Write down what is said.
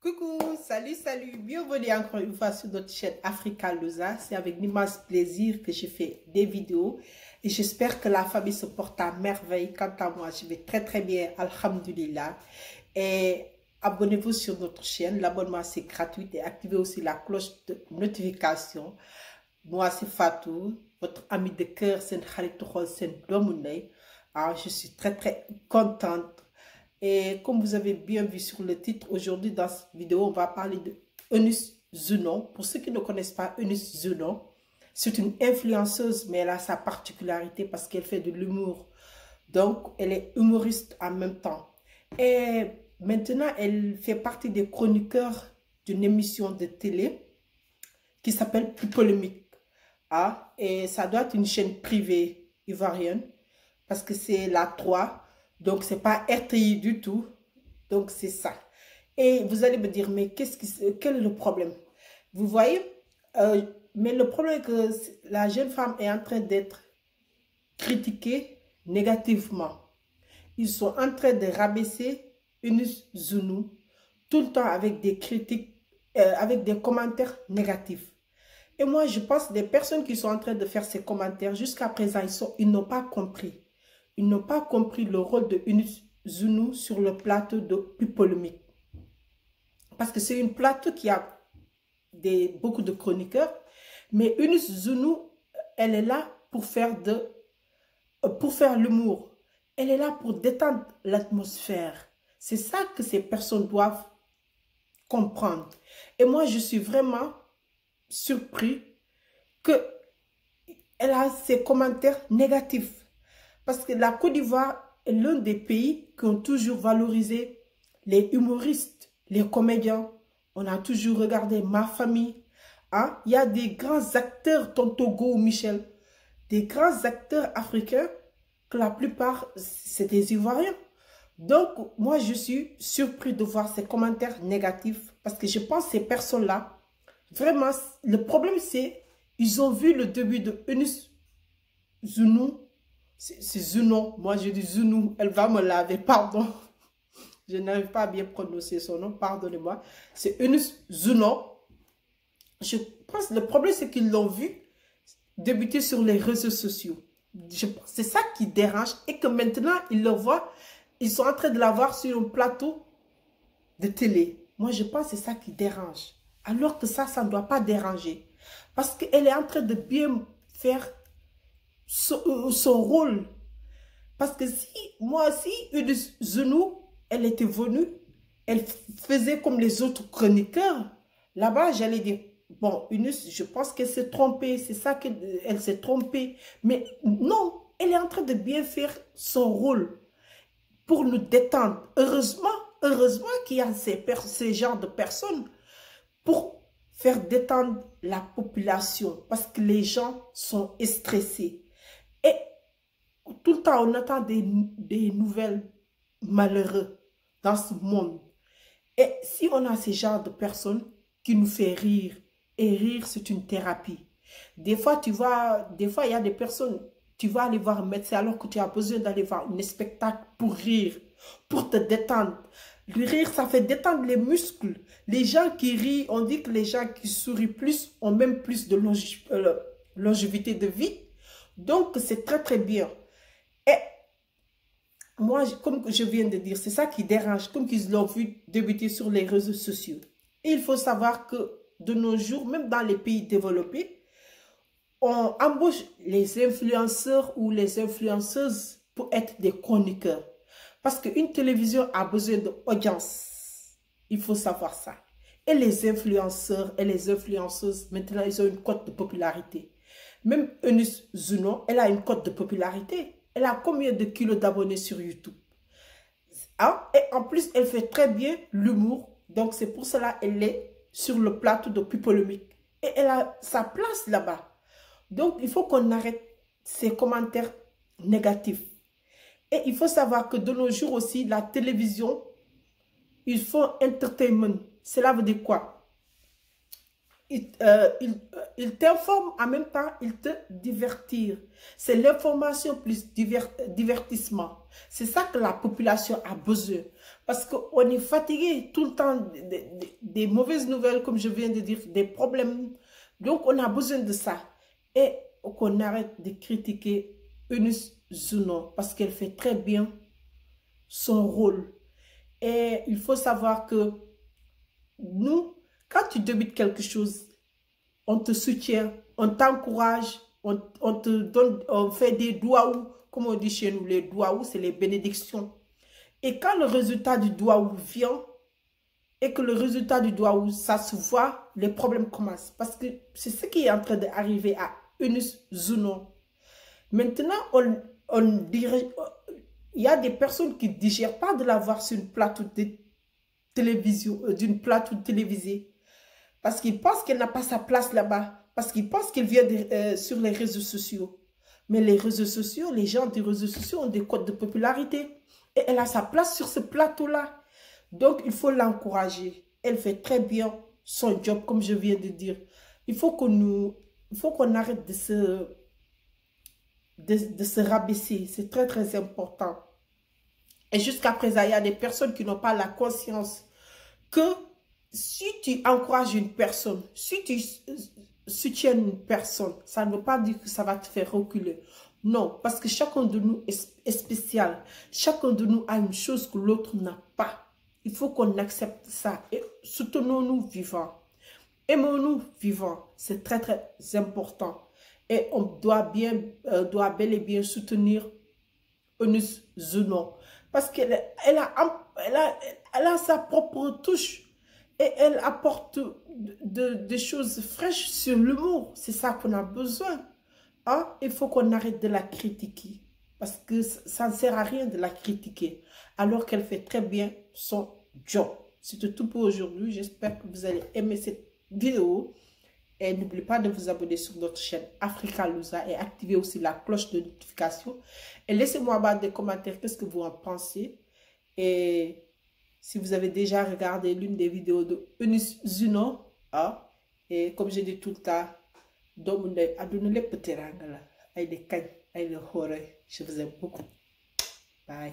Coucou, salut, bienvenue encore une fois sur notre chaîne Africa Loza. C'est avec l'immense plaisir que je fais des vidéos et j'espère que la famille se porte à merveille. Quant à moi, je vais très bien, alhamdulillah. Et abonnez-vous sur notre chaîne, l'abonnement c'est gratuit et activez aussi la cloche de notification. Moi c'est Fatou, votre ami de cœur, c'est Khalitou Sen Domounay. Je suis très contente. Et comme vous avez bien vu sur le titre, aujourd'hui dans cette vidéo, on va parler de Eunice Zuno. Pour ceux qui ne connaissent pas Eunice Zuno, c'est une influenceuse, mais elle a sa particularité parce qu'elle fait de l'humour. Donc, elle est humoriste en même temps. Et maintenant, elle fait partie des chroniqueurs d'une émission de télé qui s'appelle Plus Polémique. Et ça doit être une chaîne privée ivoirienne parce que c'est la 3. Donc, ce n'est pas RTI du tout. Donc, c'est ça. Et vous allez me dire, mais quel est le problème? Vous voyez, mais le problème est que la jeune femme est en train d'être critiquée négativement. Ils sont en train de rabaisser Eunice Zuno tout le temps avec des critiques, avec des commentaires négatifs. Et moi, je pense que les personnes qui sont en train de faire ces commentaires, jusqu'à présent, ils n'ont pas compris. Ils n'ont pas compris le rôle de Eunice Zuno sur le plateau de Plus Polémique. Parce que c'est une plateau qui a beaucoup de chroniqueurs. Mais Eunice Zuno, elle est là pour faire l'humour. Elle est là pour détendre l'atmosphère. C'est ça que ces personnes doivent comprendre. Et moi, je suis vraiment surpris qu'elle a ces commentaires négatifs. Parce que la Côte d'Ivoire est l'un des pays qui ont toujours valorisé les humoristes, les comédiens. On a toujours regardé Ma Famille. Il y a des grands acteurs, Tontogo ou Michel, des grands acteurs africains que la plupart, c'est des Ivoiriens. Donc, moi, je suis surpris de voir ces commentaires négatifs parce que je pense que ces personnes-là, vraiment, le problème, c'est ils ont vu le début de Eunice Zuno. C'est Zuno, moi je dis Zuno, elle va me laver, pardon. Je n'arrive pas à bien prononcer son nom, pardonnez-moi. C'est Eunice Zuno. Je pense que le problème c'est qu'ils l'ont vu débuter sur les réseaux sociaux. C'est ça qui dérange et que maintenant ils le voient, ils sont en train de la voir sur un plateau de télé. Moi je pense que c'est ça qui dérange. Alors que ça ne doit pas déranger. Parce qu'elle est en train de bien faire son rôle. Parce que si Eunice Zuno, elle était venue, elle faisait comme les autres chroniqueurs, là-bas, j'allais dire, bon, Eunice, je pense qu'elle s'est trompée, c'est ça qu'elle s'est trompée. Mais non, elle est en train de bien faire son rôle pour nous détendre. Heureusement qu'il y a ces genres de personnes pour faire détendre la population parce que les gens sont stressés. Et tout le temps, on attend des nouvelles malheureuses dans ce monde. Et si on a ce genre de personnes qui nous fait rire, et rire, c'est une thérapie. Des fois, il y a des personnes, tu vas aller voir un médecin alors que tu as besoin d'aller voir un spectacle pour rire, pour te détendre. Le rire, ça fait détendre les muscles. Les gens qui rient, on dit que les gens qui sourient plus ont même plus de longévité de vie. Donc, c'est très bien. Et moi, comme je viens de dire, c'est ça qui dérange, comme qu'ils l'ont vu débuter sur les réseaux sociaux. Et il faut savoir que de nos jours, même dans les pays développés, on embauche les influenceurs ou les influenceuses pour être des chroniqueurs. Parce qu'une télévision a besoin d'audience. Il faut savoir ça. Et les influenceurs et les influenceuses, maintenant, ils ont une cote de popularité. Même Eunice Zuno, elle a une cote de popularité. Elle a combien de kilos d'abonnés sur YouTube? Et en plus, elle fait très bien l'humour. Donc, c'est pour cela qu'elle est sur le plateau de Plus Polémique. Et elle a sa place là-bas. Donc, il faut qu'on arrête ces commentaires négatifs. Et il faut savoir que de nos jours aussi, la télévision, ils font entertainment. Cela veut dire quoi? Il t'informe en même temps, il te divertit. C'est l'information plus divertissement. C'est ça que la population a besoin. Parce qu'on est fatigué tout le temps des mauvaises nouvelles, comme je viens de dire, des problèmes. Donc, on a besoin de ça. Et qu'on arrête de critiquer Eunice Zuno parce qu'elle fait très bien son rôle. Et il faut savoir que nous, quand tu débutes quelque chose, on te soutient, on t'encourage, on te donne, on fait des douaous, comme on dit chez nous, les douaous, c'est les bénédictions. Et quand le résultat du douaou vient, et que le résultat du douaou, ça se voit, les problèmes commencent. Parce que c'est ce qui est en train d'arriver à Eunice Zuno. Maintenant, on dirait, il y a des personnes qui ne digèrent pas de la voir sur une plateau de télévision, d'une plateau télévisée. Parce qu'ils pensent qu'elle n'a pas sa place là-bas. Parce qu'ils pensent qu'elle vient sur les réseaux sociaux. Mais les réseaux sociaux, les gens des réseaux sociaux ont des codes de popularité. Et elle a sa place sur ce plateau-là. Donc, il faut l'encourager. Elle fait très bien son job, comme je viens de dire. Il faut qu'on arrête de se rabaisser. C'est très, très important. Et jusqu'à présent, il y a des personnes qui n'ont pas la conscience que si tu encourages une personne, si tu soutiens une personne, ça ne veut pas dire que ça va te faire reculer. Non, parce que chacun de nous est spécial. Chacun de nous a une chose que l'autre n'a pas. Il faut qu'on accepte ça et soutenons-nous vivants. Aimons-nous vivants. C'est très, très important. Et on doit bel et bien soutenir Eunice Zuno. Parce qu'elle a sa propre touche. Et elle apporte des choses fraîches sur l'humour. C'est ça qu'on a besoin. Hein? Il faut qu'on arrête de la critiquer. Parce que ça ne sert à rien de la critiquer. Alors qu'elle fait très bien son job. C'est tout pour aujourd'hui. J'espère que vous allez aimer cette vidéo. Et n'oubliez pas de vous abonner sur notre chaîne Africa Louza et activer aussi la cloche de notification. Et laissez-moi bas des commentaires. Qu'est-ce que vous en pensez? Et si vous avez déjà regardé l'une des vidéos de Eunice Zuno, hein, et comme je dis tout le temps, je vous aime beaucoup. Bye.